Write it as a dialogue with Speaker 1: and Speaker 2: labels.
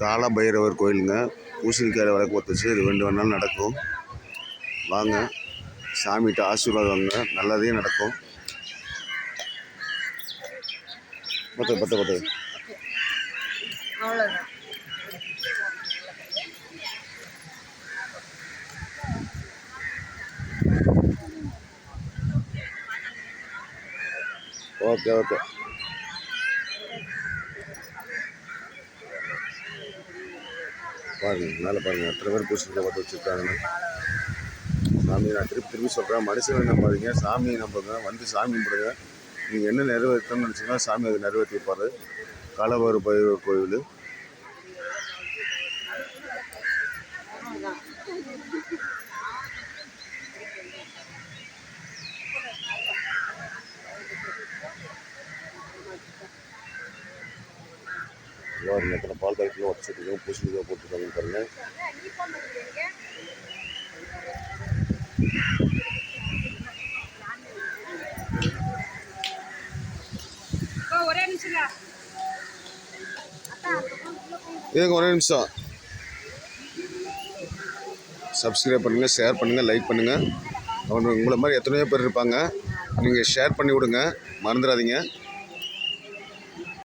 Speaker 1: கால பைரவர் கோயிலுங்க. பூசணிக்காய் விளக்கு ஒத்துச்சு. இது 2 நாள் நடக்கும். வாங்க, சாமிகிட்ட ஆசீர்வாதம் வாங்க, நல்லதே நடக்கும். பத்து ஓகே ஓகே. பாருங்க, மேலே பாருங்க எத்தனை பேர் பூசணிக்காய் பார்த்து வச்சுருக்காங்கன்னு. சாமி நான் திருப்பி சொல்கிறேன், மனுஷனை நம்பாதீங்க, சாமியை நம்புங்க. வந்து சாமி கும்பிடுங்க. நீங்கள் என்ன நிறைவேற்றணும்னு நினச்சிங்கன்னா சாமி அதை நிறைவேற்றி வைப்பார். காலபைரவர் பைரவர் கோயில். பாருங்க எத்தனை பால் பாக்கெட்லாம் வச்சுருக்கோம், பூசணிக்காய் போட்டுருக்காங்க பாருங்க. ஏங்க ஒரே நிமிஷம். சப்ஸ்கிரைப் பண்ணுங்கள், ஷேர் பண்ணுங்கள், லைக் பண்ணுங்கள். உங்களை மாதிரி எத்தனையோ பேர் இருப்பாங்க. நீங்கள் ஷேர் பண்ணி விடுங்க, மறந்துடாதீங்க.